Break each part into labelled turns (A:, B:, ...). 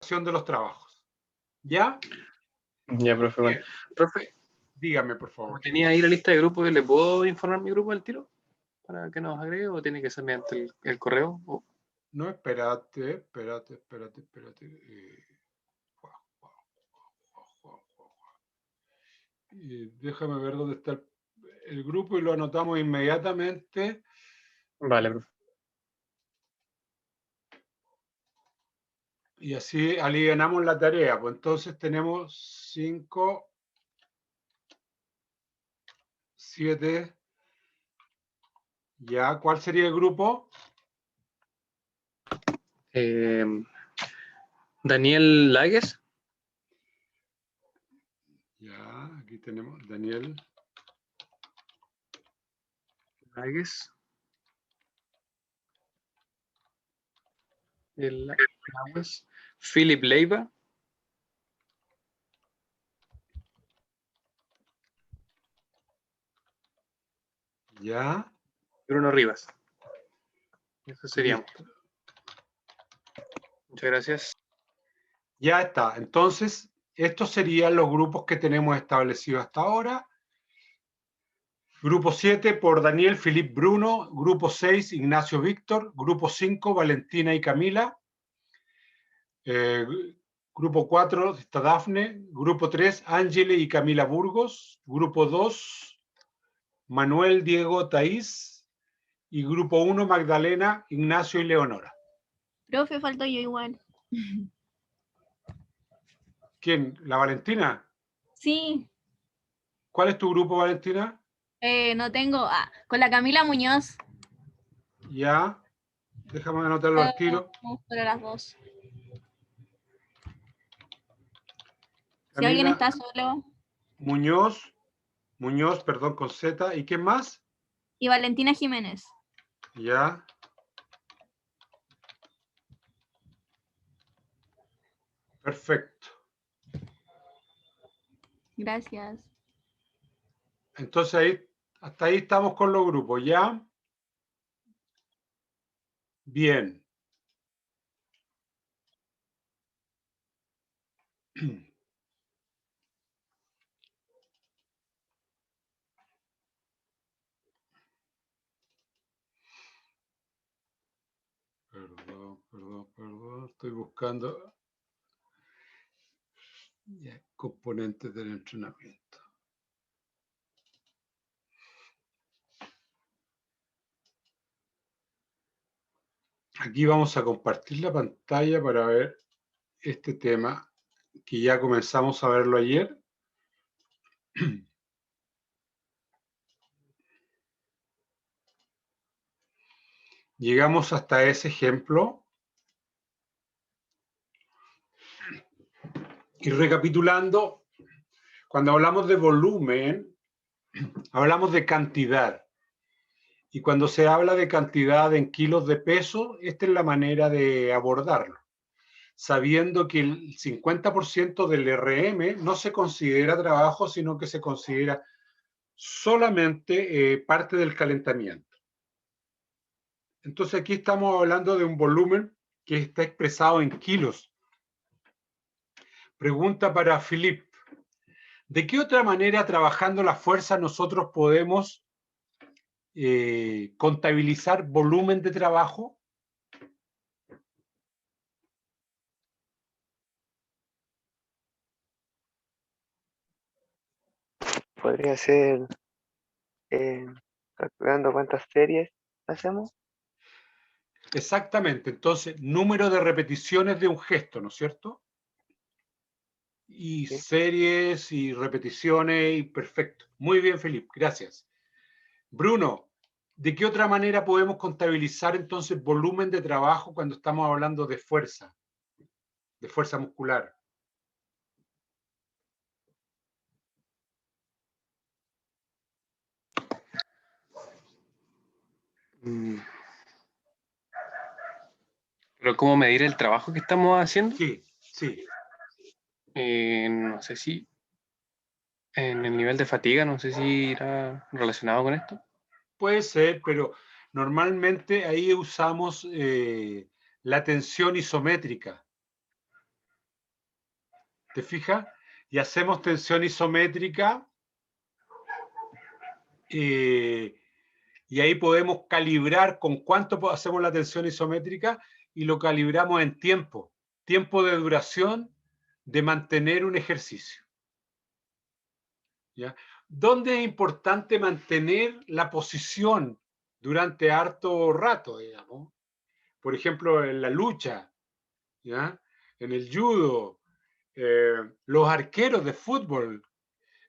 A: de los trabajos. ¿Ya?
B: Ya, profe. Bueno. Profe,
A: dígame, por favor.
B: Como tenía ahí la lista de grupos, ¿le puedo informar mi grupo al tiro? ¿Para que nos agregue o tiene que ser mediante el correo?
A: No, espérate. Déjame ver dónde está el grupo y lo anotamos inmediatamente.
B: Vale, profe.
A: Y así alivianamos la tarea. Pues entonces tenemos 5, 7. Ya, ¿cuál sería el grupo?
B: Daniel Lagues.
A: Ya, aquí tenemos Daniel
B: Lagues. Philip Leiva.
A: Ya.
B: Bruno Rivas. Eso sería.
A: Listo.
B: Muchas gracias.
A: Ya está. Entonces, estos serían los grupos que tenemos establecidos hasta ahora. Grupo 7 por Daniel, Philip, Bruno. Grupo 6, Ignacio, Víctor. Grupo 5, Valentina y Camila. Grupo 4 está Dafne. Grupo 3, Ángele y Camila Burgos. Grupo 2, Manuel, Diego, Thaís. Y grupo 1, Magdalena, Ignacio y Leonora.
C: Profe, falto yo igual.
A: ¿Quién? ¿La Valentina?
C: Sí.
A: ¿Cuál es tu grupo, Valentina?
C: No tengo. Con la Camila Muñoz.
A: Ya. Déjame anotarlo al tiro.
C: Vamos para las dos.
A: Camila,
C: si alguien está solo.
A: Muñoz, perdón, con Z. ¿Y quién más?
C: Y Valentina Jiménez.
A: Ya. Perfecto.
C: Gracias.
A: Entonces ahí, hasta ahí estamos con los grupos, ¿ya? Bien. Perdón. Estoy buscando componentes del entrenamiento. Aquí vamos a compartir la pantalla para ver este tema que ya comenzamos a verlo ayer. Llegamos hasta ese ejemplo. Y recapitulando, cuando hablamos de volumen, hablamos de cantidad. Y cuando se habla de cantidad en kilos de peso, esta es la manera de abordarlo. Sabiendo que el 50% del RM no se considera trabajo, sino que se considera solamente parte del calentamiento. Entonces aquí estamos hablando de un volumen que está expresado en kilos. Pregunta para Philip. ¿De qué otra manera, trabajando la fuerza, nosotros podemos contabilizar volumen de trabajo?
D: Podría ser calculando cuántas series hacemos.
A: Exactamente. Entonces, número de repeticiones de un gesto, ¿no es cierto? Y
D: Sí.
A: series y repeticiones, y perfecto. Muy bien, Felipe, gracias. Bruno, ¿de qué otra manera podemos contabilizar entonces volumen de trabajo cuando estamos hablando de fuerza muscular?
B: ¿Pero cómo medir el trabajo que estamos haciendo?
A: Sí.
B: No sé si en el nivel de fatiga, no sé si irá relacionado con esto.
A: Puede ser, pero normalmente ahí usamos la tensión isométrica. ¿Te fijas? Y hacemos tensión isométrica y ahí podemos calibrar con cuánto hacemos la tensión isométrica y lo calibramos en tiempo de duración de mantener un ejercicio. ¿Ya? ¿Dónde es importante mantener la posición durante harto rato, digamos? Por ejemplo, en la lucha, ¿ya? En el judo, los arqueros de fútbol,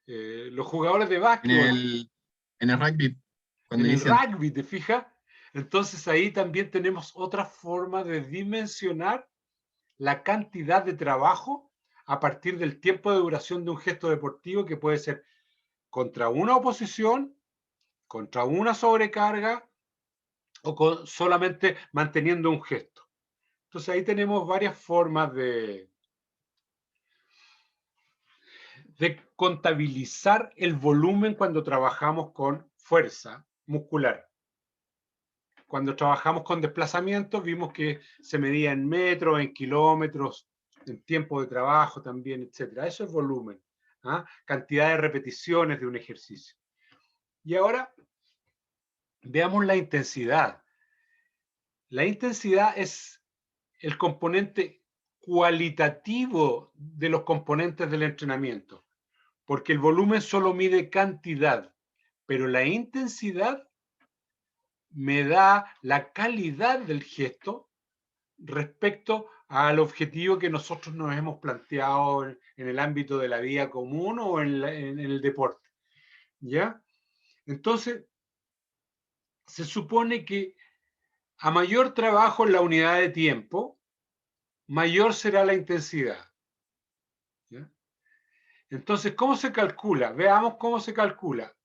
A: los jugadores de
E: En
A: básquetbol,
E: en el rugby, cuando
A: en el
E: inician.
A: rugby, ¿te fijas? Entonces ahí también tenemos otra forma de dimensionar la cantidad de trabajo a partir del tiempo de duración de un gesto deportivo que puede ser contra una oposición, contra una sobrecarga o solamente manteniendo un gesto. Entonces ahí tenemos varias formas de contabilizar el volumen cuando trabajamos con fuerza muscular. Cuando trabajamos con desplazamiento vimos que se medía en metros, en kilómetros, en tiempo de trabajo también, etc. Eso es volumen, ¿ah? Cantidad de repeticiones de un ejercicio. Y ahora veamos la intensidad. La intensidad es el componente cualitativo de los componentes del entrenamiento, porque el volumen solo mide cantidad, pero la intensidad me da la calidad del gesto respecto al objetivo que nosotros nos hemos planteado en el ámbito de la vida común o en el deporte. ¿Ya? Entonces, se supone que a mayor trabajo en la unidad de tiempo, mayor será la intensidad. ¿Ya? Entonces, ¿cómo se calcula? Veamos cómo se calcula.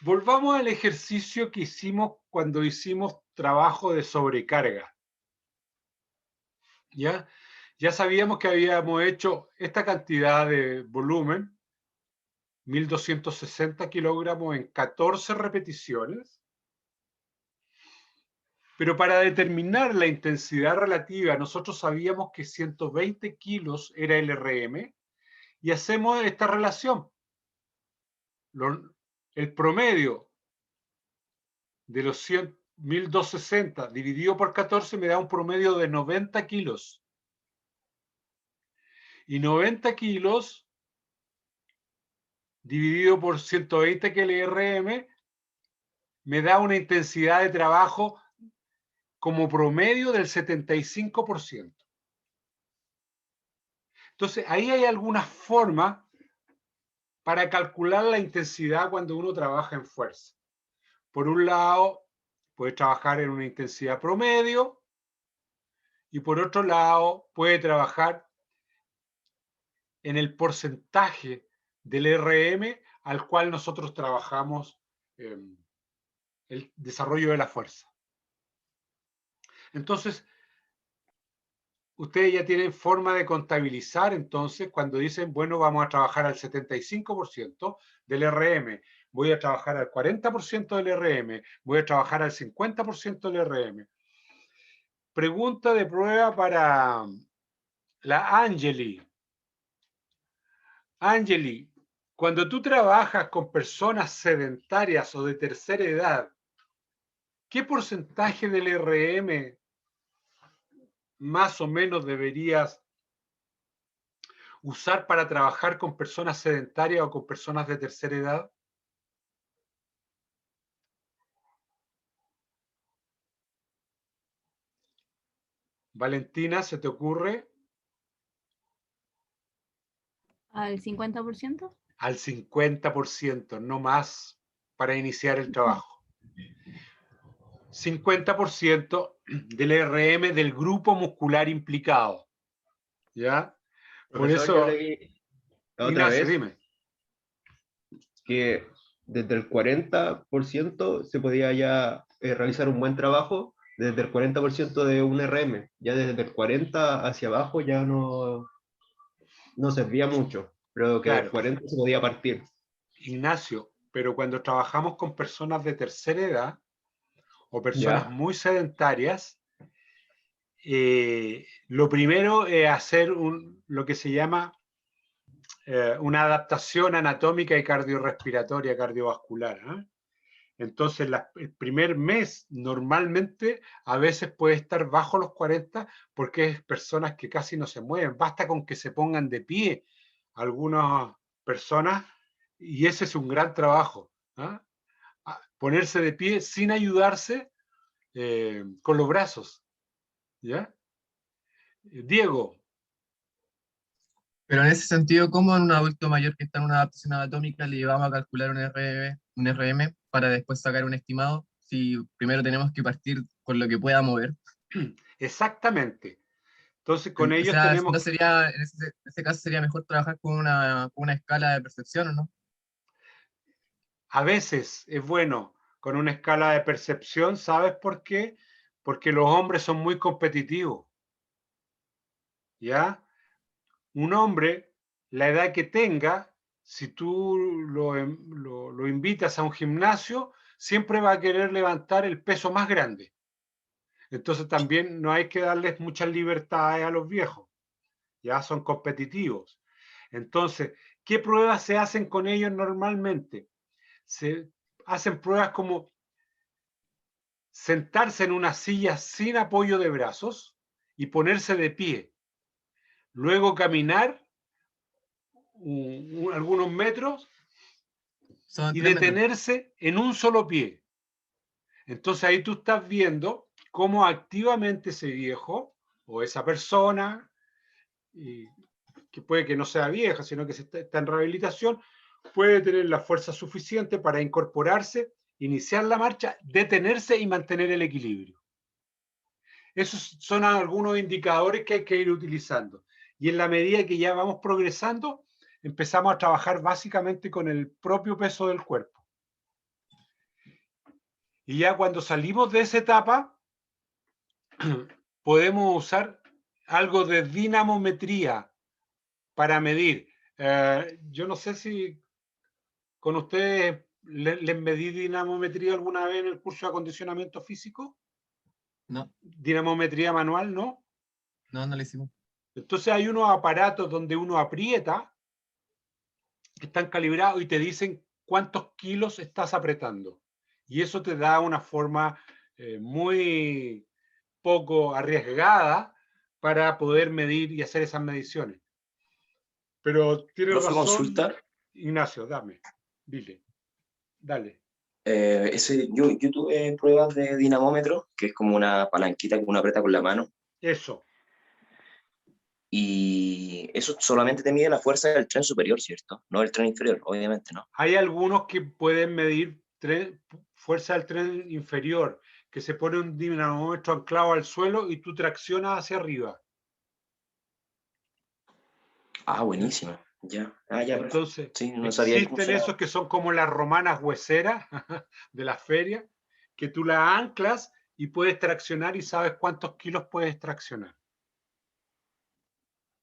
A: Volvamos al ejercicio que hicimos cuando hicimos trabajo de sobrecarga. ¿Ya? Ya sabíamos que habíamos hecho esta cantidad de volumen, 1260 kilogramos en 14 repeticiones, pero para determinar la intensidad relativa, nosotros sabíamos que 120 kilos era el RM y hacemos esta relación. El promedio de los 1260 dividido por 14 me da un promedio de 90 kilos. Y 90 kilos dividido por 120 kLRM me da una intensidad de trabajo como promedio del 75%. Entonces, ahí hay algunas formas para calcular la intensidad cuando uno trabaja en fuerza. Por un lado, puede trabajar en una intensidad promedio y por otro lado, puede trabajar en el porcentaje del RM al cual nosotros trabajamos el desarrollo de la fuerza. Entonces, ustedes ya tienen forma de contabilizar, entonces, cuando dicen, bueno, vamos a trabajar al 75% del RM, voy a trabajar al 40% del RM, voy a trabajar al 50% del RM. Pregunta de prueba para la Angeli. Angeli, cuando tú trabajas con personas sedentarias o de tercera edad, ¿qué porcentaje del RM más o menos deberías usar para trabajar con personas sedentarias o con personas de tercera edad? Valentina, ¿se te ocurre?
C: ¿Al 50%?
A: Al 50%, no más, para iniciar el trabajo. 50% del RM del grupo muscular implicado. ¿Ya? Por
F: Profesor,
A: eso,
F: yo leí la otra
A: Ignacio,
F: vez
A: dime.
F: que desde el 40% se podía ya realizar un buen trabajo, desde el 40% de un RM, ya desde el 40 hacia abajo ya no servía mucho, pero que del
A: Claro,
F: 40 se podía partir.
A: Ignacio, pero cuando trabajamos con personas de tercera edad o personas
F: ¿Ya?
A: muy sedentarias, lo primero es hacer lo que se llama una adaptación anatómica y cardiorrespiratoria, cardiovascular. ¿Eh? Entonces, el primer mes normalmente a veces puede estar bajo los 40 porque es personas que casi no se mueven. Basta con que se pongan de pie algunas personas y ese es un gran trabajo. ¿Eh? Ponerse de pie sin ayudarse con los brazos. ¿Ya? Diego.
E: Pero en ese sentido, ¿cómo a un adulto mayor que está en una adaptación anatómica le llevamos a calcular un RM para después sacar un estimado? Si primero tenemos que partir con lo que pueda mover.
A: Exactamente. Entonces, con
E: O
A: ellos
E: sea,
A: tenemos...
E: no sería, en ese caso sería mejor trabajar con una escala de percepción, ¿o no?
A: A veces es bueno con una escala de percepción, ¿sabes por qué? Porque los hombres son muy competitivos. ¿Ya? Un hombre, la edad que tenga, si tú lo invitas a un gimnasio, siempre va a querer levantar el peso más grande. Entonces también no hay que darles muchas libertades a los viejos. Ya son competitivos. Entonces, ¿qué pruebas se hacen con ellos normalmente? Se hacen pruebas como sentarse en una silla sin apoyo de brazos y ponerse de pie. Luego caminar algunos metros
E: Son
A: y
E: 3 metros.
A: detenerse en un solo pie. Entonces ahí tú estás viendo cómo activamente ese viejo o esa persona, que puede que no sea vieja, sino que está en rehabilitación, puede tener la fuerza suficiente para incorporarse, iniciar la marcha, detenerse y mantener el equilibrio. Esos son algunos indicadores que hay que ir utilizando. Y en la medida que ya vamos progresando, empezamos a trabajar básicamente con el propio peso del cuerpo. Y ya cuando salimos de esa etapa, podemos usar algo de dinamometría para medir. Yo no sé si con ustedes les medí dinamometría alguna vez en el curso de acondicionamiento físico.
E: No,
A: Dinamometría manual, ¿no?
E: no lo hicimos.
A: Entonces hay unos aparatos donde uno aprieta, que están calibrados y te dicen cuántos kilos estás apretando. Y eso te da una forma muy poco arriesgada para poder medir y hacer esas mediciones. Pero tienes
G: Profe,
A: razón,
G: consulta.
A: Ignacio, dile, dale.
G: Yo tuve pruebas de dinamómetro, que es como una palanquita que uno aprieta con la mano,
A: Eso,
G: y eso solamente te mide la fuerza del tren superior, ¿cierto? No el tren inferior, obviamente, ¿no?
A: hay algunos que pueden medir fuerza del tren inferior, que se pone un dinamómetro anclado al suelo y tú traccionas hacia arriba.
G: Ah, buenísimo. Ya. Ah, ya, profe.
A: Entonces,
G: Sí, no sabía que
A: existen
G: funcionaba.
A: esos que son como las romanas hueseras de la feria, que tú la anclas y puedes traccionar y sabes cuántos kilos puedes traccionar.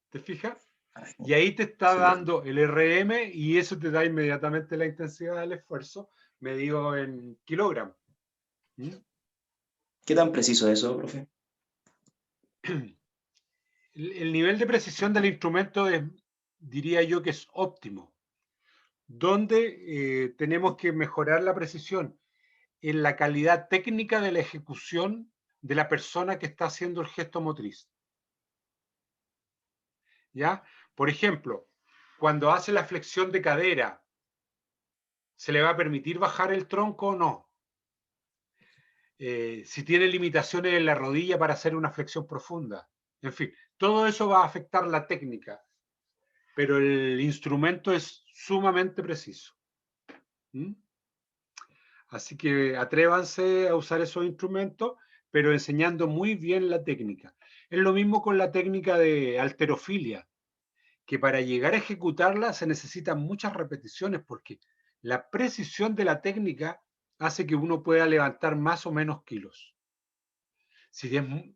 A: ¿Te fijas?
G: Ay,
A: Y ahí te está
G: súper.
A: dando el RM y eso te da inmediatamente la intensidad del esfuerzo medido en kilogramos. ¿Mm?
G: ¿Qué tan preciso es eso, profe?
A: El nivel de precisión del instrumento diría yo que es óptimo. ¿Dónde tenemos que mejorar la precisión? En la calidad técnica de la ejecución de la persona que está haciendo el gesto motriz. ¿Ya? Por ejemplo, cuando hace la flexión de cadera, ¿se le va a permitir bajar el tronco o no? Si tiene limitaciones en la rodilla para hacer una flexión profunda. En fin, todo eso va a afectar la técnica, pero el instrumento es sumamente preciso. ¿Mm? Así que atrévanse a usar esos instrumentos, pero enseñando muy bien la técnica. Es lo mismo con la técnica de halterofilia, que para llegar a ejecutarla se necesitan muchas repeticiones porque la precisión de la técnica hace que uno pueda levantar más o menos kilos. Si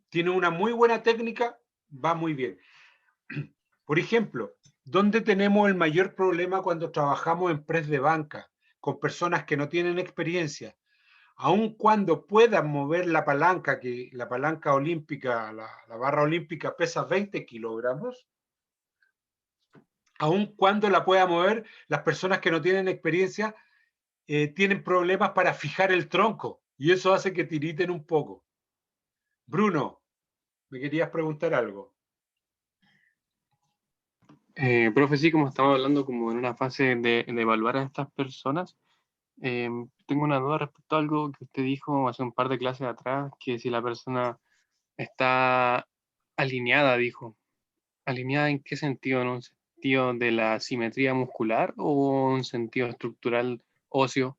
A: tiene una muy buena técnica, va muy bien. Por ejemplo, ¿dónde tenemos el mayor problema cuando trabajamos en press de banca con personas que no tienen experiencia? aun cuando puedan mover la palanca, que la palanca olímpica, la barra olímpica pesa 20 kilogramos, aun cuando la pueda mover, las personas que no tienen experiencia tienen problemas para fijar el tronco y eso hace que tiriten un poco. Bruno, me querías preguntar algo.
B: Profe, sí, como estamos hablando como en una fase de evaluar a estas personas, tengo una duda respecto a algo que usted dijo hace un par de clases atrás, que si la persona está alineada, dijo. ¿Alineada en qué sentido? ¿En un sentido de la simetría muscular o un sentido estructural óseo?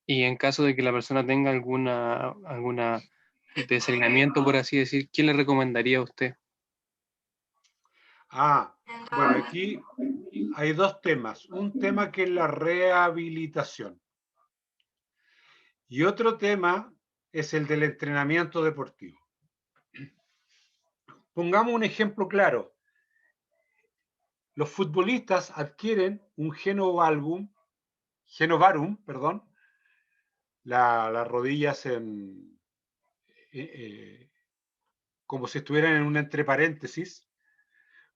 B: Y en caso de que la persona tenga alguna desalineamiento, por así decir, ¿qué le recomendaría a usted?
A: Bueno, aquí hay dos temas. Un tema que es la rehabilitación y otro tema es el del entrenamiento deportivo. Pongamos un ejemplo claro. Los futbolistas adquieren un genovarum, perdón, las rodillas como si estuvieran en un entre paréntesis,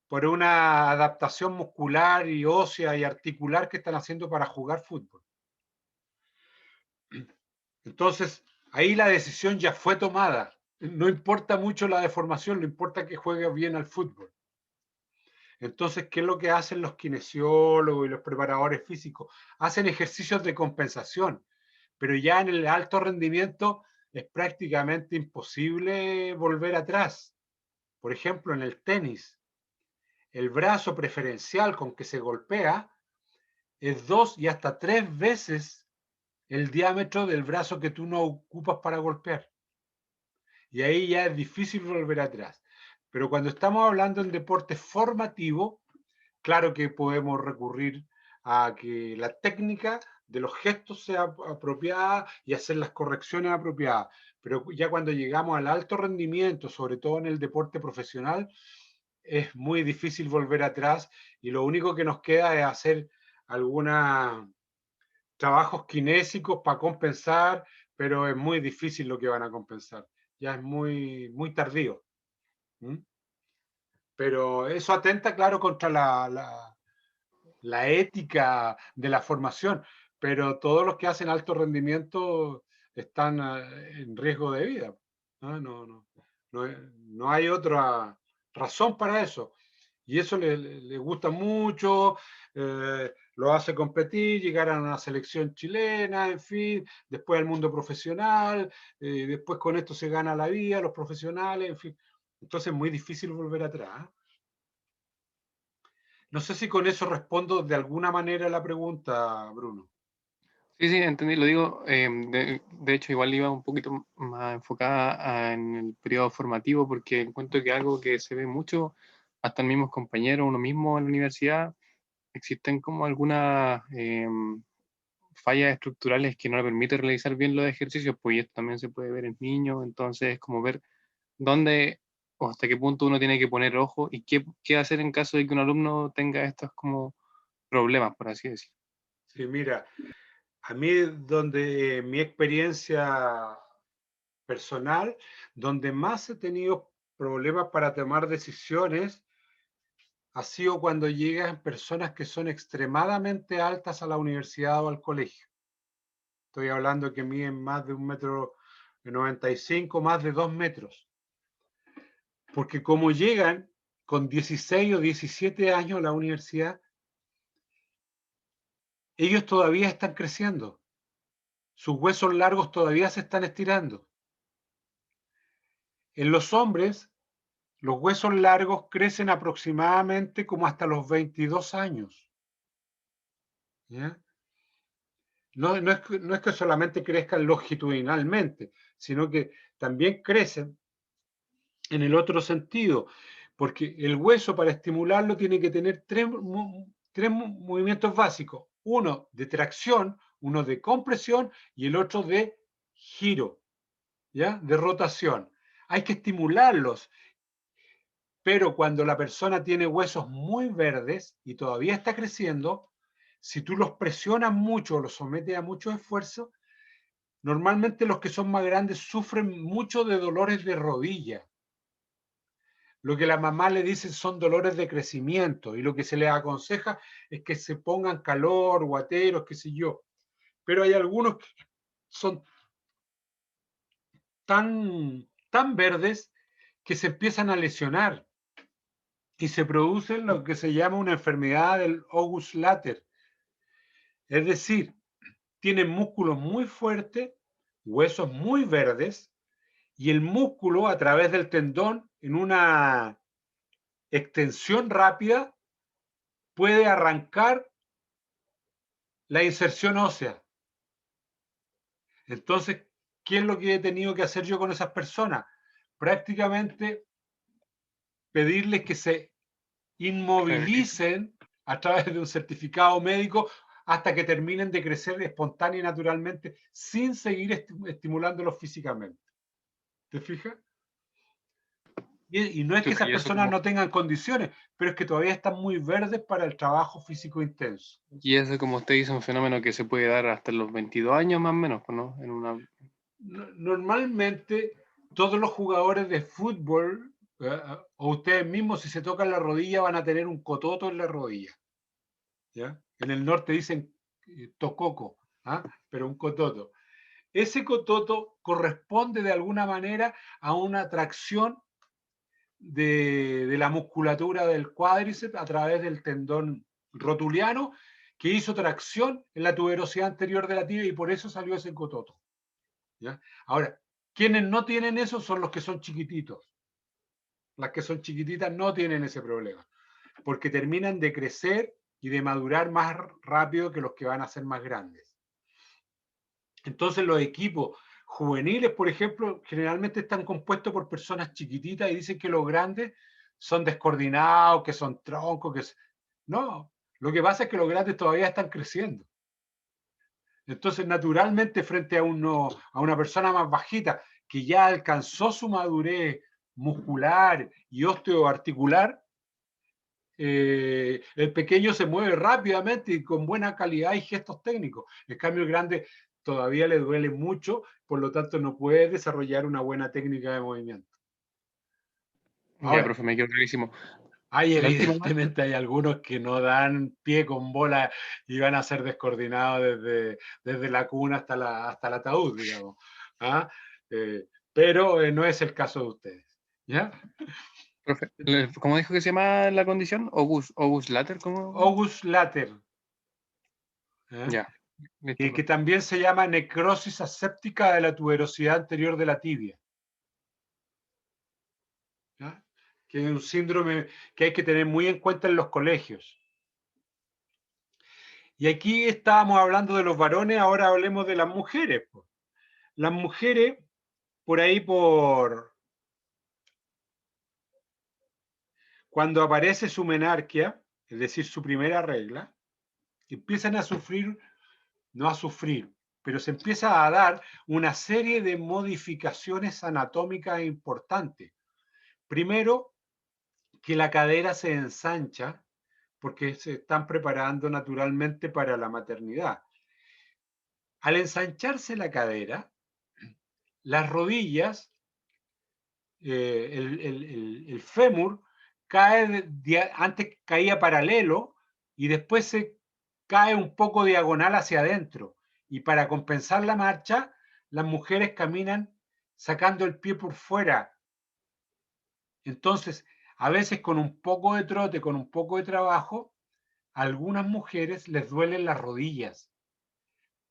A: por una adaptación muscular y ósea y articular que están haciendo para jugar fútbol. Entonces, ahí la decisión ya fue tomada. No importa mucho la deformación, no importa que juegue bien al fútbol. Entonces, ¿qué es lo que hacen los kinesiólogos y los preparadores físicos? Hacen ejercicios de compensación, pero ya en el alto rendimiento es prácticamente imposible volver atrás. Por ejemplo, en el tenis, el brazo preferencial con que se golpea es 2 y hasta 3 veces el diámetro del brazo que tú no ocupas para golpear. Y ahí ya es difícil volver atrás. Pero cuando estamos hablando en deporte formativo, claro que podemos recurrir a que la técnica de los gestos sea apropiada y hacer las correcciones apropiadas. Pero ya cuando llegamos al alto rendimiento, sobre todo en el deporte profesional, es muy difícil volver atrás y lo único que nos queda es hacer algunos trabajos kinésicos para compensar, pero es muy difícil lo que van a compensar. Ya es muy tardío. ¿Mm? Pero eso atenta, claro, contra la ética de la formación, pero todos los que hacen alto rendimiento están en riesgo de vida. No hay otra razón para eso. Y eso le gusta mucho, lo hace competir, llegar a una selección chilena, en fin, después al mundo profesional, después con esto se gana la vida, los profesionales, en fin. Entonces es muy difícil volver atrás. No sé si con eso respondo de alguna manera la pregunta, Bruno.
B: Sí, sí, entendí, lo digo. De hecho, igual iba un poquito más enfocada en el periodo formativo, porque encuentro que algo que se ve mucho, hasta en mismos compañeros, uno mismo en la universidad, existen como algunas fallas estructurales que no le permiten realizar bien los ejercicios, pues y esto también se puede ver en niños, entonces es como ver dónde o hasta qué punto uno tiene que poner ojo y qué hacer en caso de que un alumno tenga estos como problemas, por así decirlo.
A: Sí, mira, a mí donde mi experiencia personal, donde más he tenido problemas para tomar decisiones, ha sido cuando llegan personas que son extremadamente altas a la universidad o al colegio. Estoy hablando que miden más de 1,95 m, más de 2 metros. Porque como llegan con 16 o 17 años a la universidad, ellos todavía están creciendo. Sus huesos largos todavía se están estirando. En los hombres, los huesos largos crecen aproximadamente como hasta los 22 años. ¿Ya? No es que solamente crezcan longitudinalmente, sino que también crecen en el otro sentido, porque el hueso para estimularlo tiene que tener tres movimientos básicos, uno de tracción, uno de compresión y el otro de giro, ¿ya? De rotación. Hay que estimularlos, pero cuando la persona tiene huesos muy verdes y todavía está creciendo, si tú los presionas mucho o los sometes a mucho esfuerzo, Normalmente los que son más grandes sufren mucho de dolores de rodilla. Lo que la mamá le dice son dolores de crecimiento y lo que se les aconseja es que se pongan calor, guateros, qué sé yo. Pero hay algunos que son tan verdes que se empiezan a lesionar y se produce lo que se llama una enfermedad del August-Latter. Es decir, tienen músculos muy fuertes, huesos muy verdes, y el músculo a través del tendón, en una extensión rápida, puede arrancar la inserción ósea. Entonces, ¿qué es lo que he tenido que hacer yo con esas personas? Prácticamente pedirles que se inmovilicen a través de un certificado médico hasta que terminen de crecer espontánea y naturalmente sin seguir estimulándolos físicamente. ¿Te fijas? Y no es que esas
B: Y eso
A: personas
B: como,
A: no tengan condiciones, pero es que todavía están muy verdes para el trabajo físico intenso.
B: y eso, como usted dice, un fenómeno que se puede dar hasta los 22 años más o menos, ¿no? En una...
A: Normalmente todos los jugadores de fútbol, o ustedes mismos, si se tocan la rodilla, van a tener un cototo en la rodilla. ¿Ya? En el norte dicen tococo, ¿ah? Pero un cototo. Ese cototo corresponde de alguna manera a una tracción de la musculatura del cuádriceps a través del tendón rotuliano que hizo tracción en la tuberosidad anterior de la tibia y por eso salió ese cototo. ¿Ya? Ahora, quienes no tienen eso son los que son chiquititos. Las que son chiquititas no tienen ese problema, porque terminan de crecer y de madurar más rápido que los que van a ser más grandes. Entonces los equipos juveniles, por ejemplo, generalmente están compuestos por personas chiquititas y dicen que los grandes son descoordinados, que son troncos, que... No, lo que pasa es que los grandes todavía están creciendo. Entonces, naturalmente, frente a una persona más bajita que ya alcanzó su madurez muscular y osteoarticular, el pequeño se mueve rápidamente y con buena calidad y gestos técnicos. En cambio, el grande todavía le duele mucho, por lo tanto no puede desarrollar una buena técnica de movimiento. Ahora,
B: Ya, profe, me quedó clarísimo.
A: evidentemente hay algunos que no dan pie con bola y van a ser descoordinados desde la cuna hasta el ataúd, digamos. ¿Ah? Pero no es el caso de ustedes. ¿Ya?
B: Profe, ¿cómo dijo que se llama la condición? August Latter, ¿cómo?
A: August-Latter.
B: Ya, listo,
A: Que
B: profe.
A: también se llama necrosis aséptica de la tuberosidad anterior de la tibia. ¿Ya? Que es un síndrome que hay que tener muy en cuenta en los colegios. Y aquí estábamos hablando de los varones, ahora hablemos de las mujeres. Las mujeres, por ahí cuando aparece su menarquia, es decir, su primera regla, empiezan a sufrir, no a sufrir, pero se empieza a dar una serie de modificaciones anatómicas importantes. Primero, que la cadera se ensancha porque se están preparando naturalmente para la maternidad. Al ensancharse la cadera, las rodillas, el fémur, antes caía paralelo y después se cae un poco diagonal hacia adentro. Y para compensar la marcha, las mujeres caminan sacando el pie por fuera. Entonces, a veces con un poco de trote, con un poco de trabajo, a algunas mujeres les duelen las rodillas,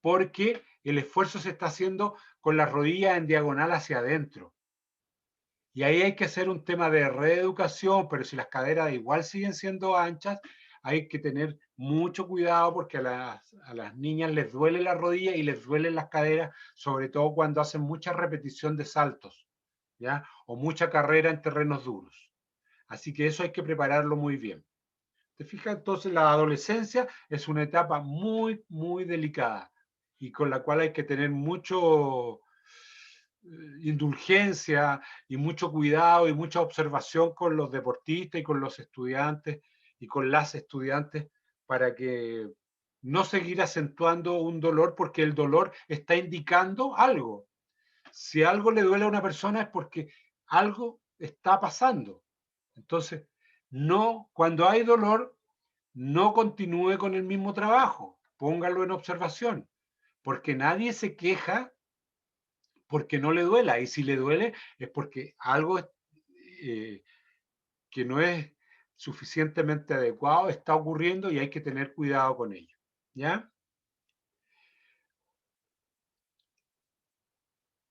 A: porque el esfuerzo se está haciendo con las rodillas en diagonal hacia adentro. Y ahí hay que hacer un tema de reeducación, pero si las caderas igual siguen siendo anchas, hay que tener mucho cuidado porque a las niñas les duele la rodilla y les duelen las caderas, sobre todo cuando hacen mucha repetición de saltos, ¿ya? O mucha carrera en terrenos duros. Así que eso hay que prepararlo muy bien. ¿Te fijas? Entonces la adolescencia es una etapa muy, muy delicada y con la cual hay que tener mucho indulgencia y mucho cuidado y mucha observación con los deportistas y con los estudiantes y con las estudiantes para que no seguir acentuando un dolor porque el dolor está indicando algo. Si algo le duele a una persona es porque algo está pasando. Entonces, no, cuando hay dolor, no continúe con el mismo trabajo, póngalo en observación, porque nadie se queja porque no le duela, y si le duele es porque algo que no es suficientemente adecuado está ocurriendo y hay que tener cuidado con ello. ¿Ya?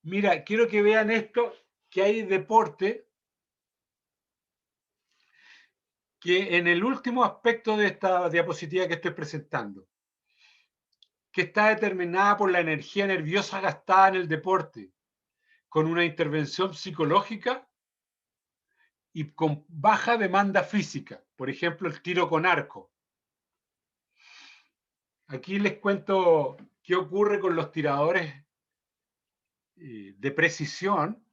A: Mira, quiero que vean esto, que hay deporte, que en el último aspecto de esta diapositiva que estoy presentando, que está determinada por la energía nerviosa gastada en el deporte, con una intervención psicológica y con baja demanda física. Por ejemplo, el tiro con arco. Aquí les cuento qué ocurre con los tiradores de precisión.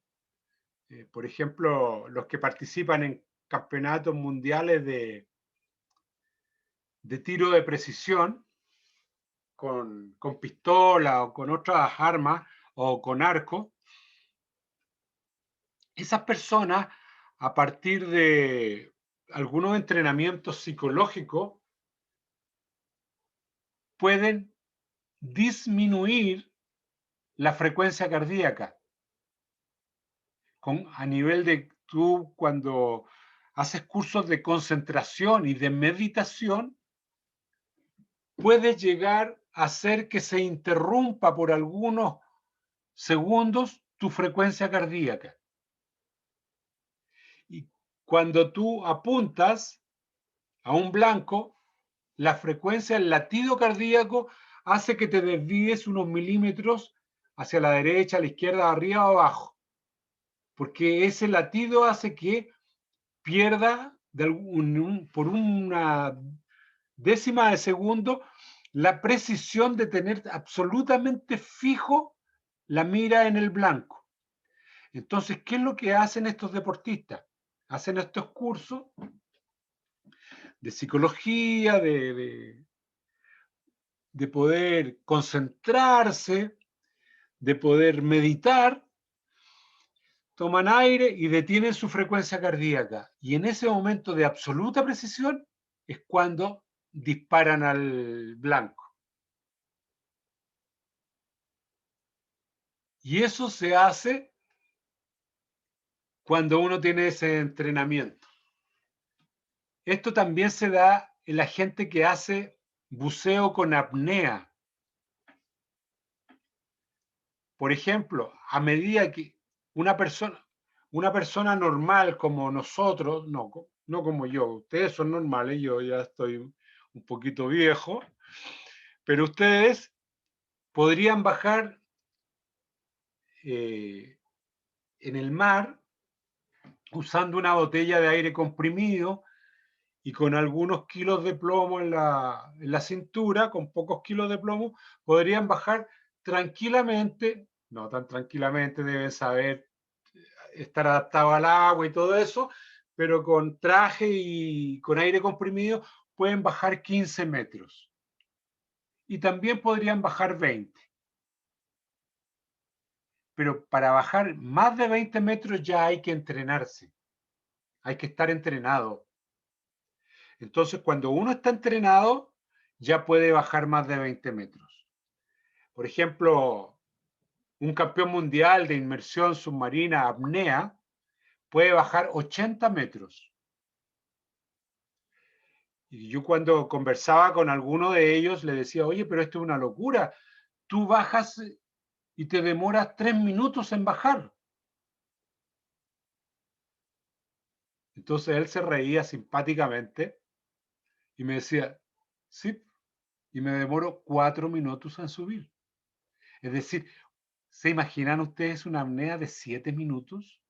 A: Por ejemplo, los que participan en campeonatos mundiales de tiro de precisión con pistola o con otras armas o con arco. Esas personas, a partir de algunos entrenamientos psicológicos, pueden disminuir la frecuencia cardíaca. A nivel de tú, cuando haces cursos de concentración y de meditación, puedes llegar a hacer que se interrumpa por algunos segundos tu frecuencia cardíaca. Y cuando tú apuntas a un blanco, la frecuencia, el latido cardíaco hace que te desvíes unos milímetros hacia la derecha, a la izquierda, arriba o abajo. Porque ese latido hace que pierda por una décima de segundo la precisión de tener absolutamente fijo la mira en el blanco. Entonces, ¿qué es lo que hacen estos deportistas? Hacen estos cursos de psicología, de poder concentrarse, de poder meditar, toman aire y detienen su frecuencia cardíaca. Y en ese momento de absoluta precisión es cuando disparan al blanco. Y eso se hace cuando uno tiene ese entrenamiento. Esto también se da en la gente que hace buceo con apnea. Por ejemplo, a medida que una persona normal como nosotros, no como yo, ustedes son normales, yo ya estoy un poquito viejo, pero ustedes podrían bajar en el mar usando una botella de aire comprimido y con algunos kilos de plomo en la cintura, con pocos kilos de plomo, podrían bajar tranquilamente, no tan tranquilamente, deben saber estar adaptado al agua y todo eso, pero con traje y con aire comprimido pueden bajar 15 metros. Y también podrían bajar 20. Pero para bajar más de 20 metros ya hay que entrenarse. Hay que estar entrenado. Entonces, cuando uno está entrenado, ya puede bajar más de 20 metros. Por ejemplo, un campeón mundial de inmersión submarina apnea puede bajar 80 metros. Y yo cuando conversaba con alguno de ellos le decía, oye, pero esto es una locura. Tú bajas y te demoras 3 minutos en bajar. Entonces él se reía simpáticamente y me decía, sí, y me demoro 4 minutos en subir. Es decir, ¿se imaginan ustedes una apnea de 7 minutos?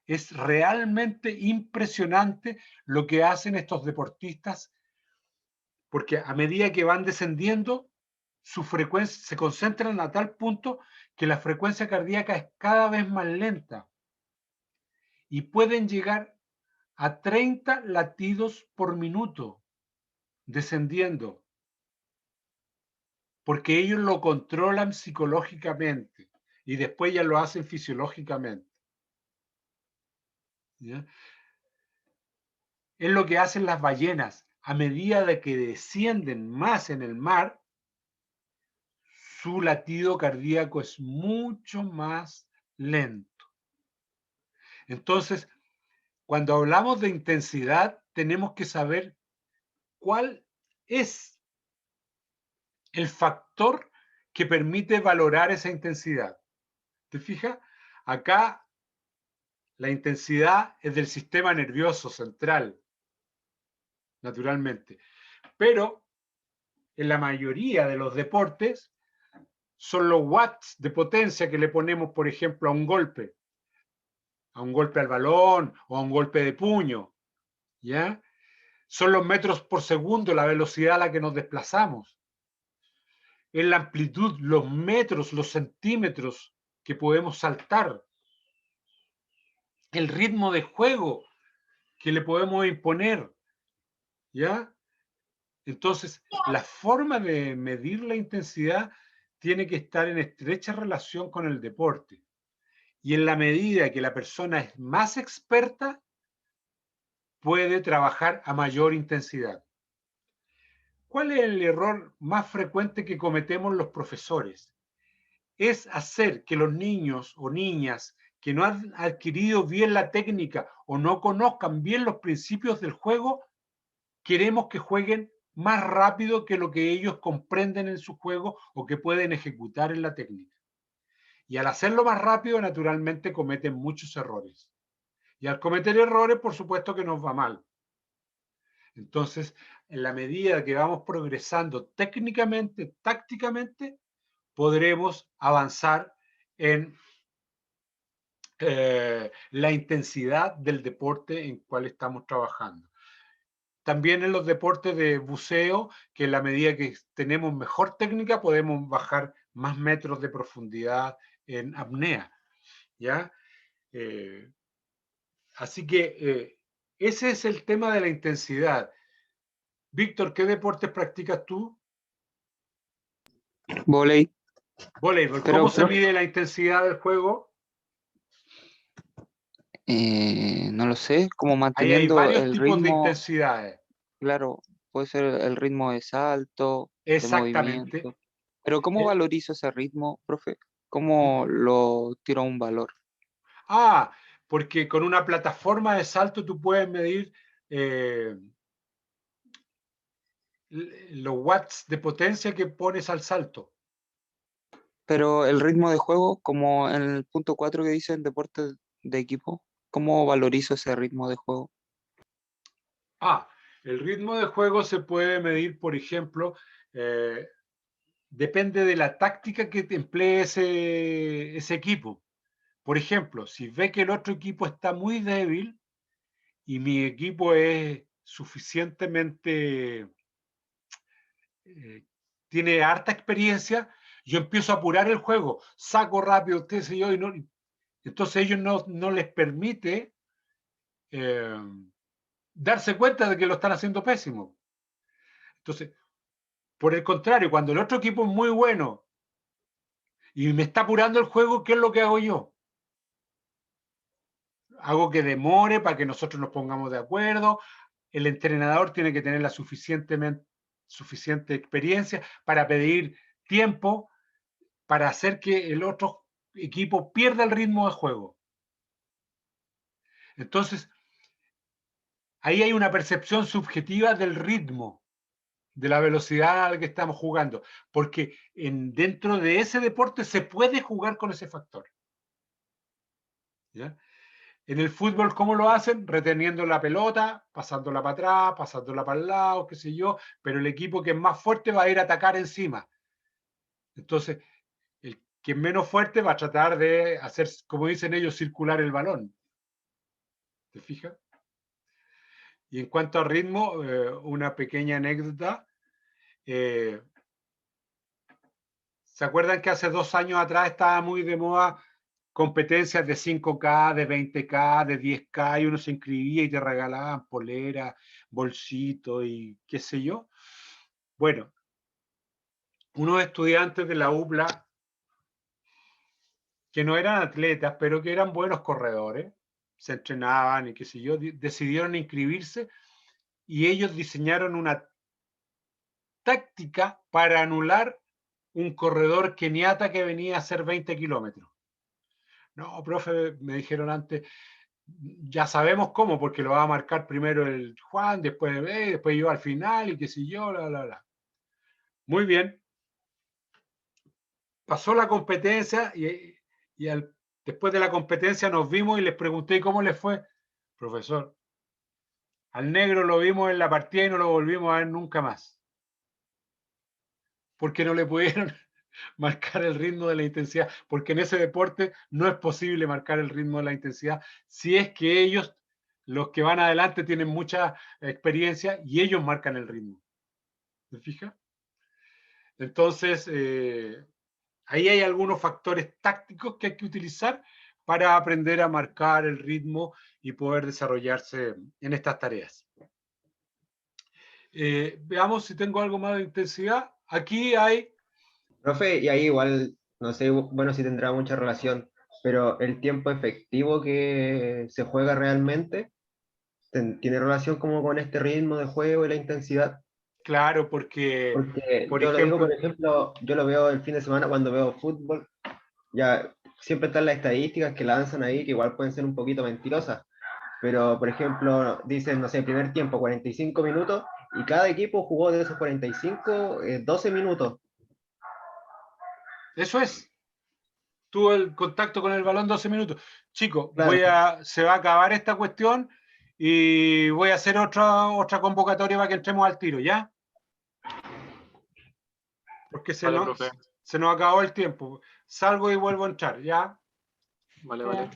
A: Es realmente impresionante lo que hacen estos deportistas, porque a medida que van descendiendo, su frecuencia se concentran a tal punto que la frecuencia cardíaca es cada vez más lenta y pueden llegar a 30 latidos por minuto. descendiendo, porque ellos lo controlan psicológicamente y después ya lo hacen fisiológicamente. ¿Ya? Es lo que hacen las ballenas. A medida de que descienden más en el mar, su latido cardíaco es mucho más lento. Entonces, cuando hablamos de intensidad, tenemos que saber cuál es el factor que permite valorar esa intensidad. ¿Te fijas? Acá la intensidad es del sistema nervioso central, naturalmente. Pero en la mayoría de los deportes son los watts de potencia que le ponemos, por ejemplo, a un golpe al balón o a un golpe de puño, ¿ya? Son los metros por segundo, la velocidad a la que nos desplazamos. Es la amplitud, los metros, los centímetros que podemos saltar. El ritmo de juego que le podemos imponer, ¿ya? Entonces, la forma de medir la intensidad tiene que estar en estrecha relación con el deporte. Y en la medida que la persona es más experta, puede trabajar a mayor intensidad. ¿Cuál es el error más frecuente que cometemos los profesores? Es hacer que los niños o niñas que no han adquirido bien la técnica o no conozcan bien los principios del juego, queremos que jueguen más rápido que lo que ellos comprenden en su juego o que pueden ejecutar en la técnica. Y al hacerlo más rápido, naturalmente cometen muchos errores. Y al cometer errores, por supuesto que nos va mal. Entonces, en la medida que vamos progresando técnicamente, tácticamente, podremos avanzar en la intensidad del deporte en cual estamos trabajando. También en los deportes de buceo, que en la medida que tenemos mejor técnica, podemos bajar más metros de profundidad en apnea, ¿ya? Así que ese es el tema de la intensidad. Víctor, ¿qué deportes practicas tú?
H: Voley.
A: Voleibol.
H: Pero,
A: ¿Cómo se
H: profe,
A: mide la intensidad del juego?
H: no lo sé, como
A: Ahí hay
H: manteniendo
A: varios
H: el
A: tipos de
H: ritmo,
A: intensidades.
H: claro, puede ser el ritmo de salto, de
A: Exactamente.
H: movimiento. Pero ¿cómo
A: El-
H: valorizo ese ritmo, profe? ¿Cómo lo tiro a un valor?
A: Porque con una plataforma de salto tú puedes medir los watts de potencia que pones al salto.
H: Pero el ritmo de juego, como en el punto 4 que dice en deporte de equipo, ¿cómo valorizo ese ritmo de juego?
A: El ritmo de juego se puede medir, por ejemplo, depende de la táctica que te emplee ese equipo. Por ejemplo, si ve que el otro equipo está muy débil y mi equipo es suficientemente, tiene harta experiencia, yo empiezo a apurar el juego, saco rápido, qué sé yo, entonces ellos no les permite darse cuenta de que lo están haciendo pésimo. Entonces, por el contrario, cuando el otro equipo es muy bueno y me está apurando el juego, ¿qué es lo que hago yo? Hago que demore para que nosotros nos pongamos de acuerdo. El entrenador tiene que tener la suficiente experiencia para pedir tiempo para hacer que el otro equipo pierda el ritmo de juego. Entonces, ahí hay una percepción subjetiva del ritmo, de la velocidad a la que estamos jugando, porque dentro de ese deporte se puede jugar con ese factor. ¿Ya? En el fútbol, ¿cómo lo hacen? Reteniendo la pelota, pasándola para atrás, pasándola para el lado, qué sé yo, pero el equipo que es más fuerte va a ir a atacar encima. Entonces, el que es menos fuerte va a tratar de hacer, como dicen ellos, circular el balón. ¿Te fijas? Y en cuanto a ritmo, una pequeña anécdota. ¿Se acuerdan que hace 2 años atrás estaba muy de moda competencias de 5K, de 20K, de 10K, y uno se inscribía y te regalaban polera, bolsito y qué sé yo. Bueno, unos estudiantes de la UPLA, que no eran atletas, pero que eran buenos corredores, se entrenaban y qué sé yo, decidieron inscribirse y ellos diseñaron una táctica para anular un corredor keniata que venía a hacer 20 kilómetros. No, profe, me dijeron antes, ya sabemos cómo, porque lo va a marcar primero el Juan, después después yo al final y qué sé yo, bla, bla, bla. Muy bien. Pasó la competencia y después de la competencia nos vimos y les pregunté cómo les fue. Profesor, al negro lo vimos en la partida y no lo volvimos a ver nunca más. Porque no le pudieron marcar el ritmo de la intensidad, porque en ese deporte no es posible marcar el ritmo de la intensidad si es que ellos, los que van adelante, tienen mucha experiencia y ellos marcan el ritmo. ¿Se fija? Entonces, ahí hay algunos factores tácticos que hay que utilizar para aprender a marcar el ritmo y poder desarrollarse en estas tareas. Veamos si tengo algo más de intensidad. Aquí hay...
F: Profe, y ahí igual, no sé, bueno, si tendrá mucha relación, pero el tiempo efectivo que se juega realmente tiene relación como con este ritmo de juego y la intensidad.
A: Claro, porque,
F: Porque
A: por
F: yo lo digo,
A: ejemplo,
F: por ejemplo, yo lo veo el fin de semana cuando veo fútbol, ya siempre están las estadísticas que lanzan ahí, que igual pueden ser un poquito mentirosas, pero por ejemplo, dicen, no sé, primer tiempo, 45 minutos, y cada equipo jugó de esos 45, 12 minutos.
A: eso es. Tuvo el contacto con el balón 12 minutos. Chicos,
F: Claro.
A: se va a acabar esta cuestión y voy a hacer otra convocatoria para que entremos al tiro, ¿ya? Porque
B: Vale, profe.
A: se nos acabó el tiempo. Salgo y vuelvo a entrar, ¿ya?
B: Vale, vale.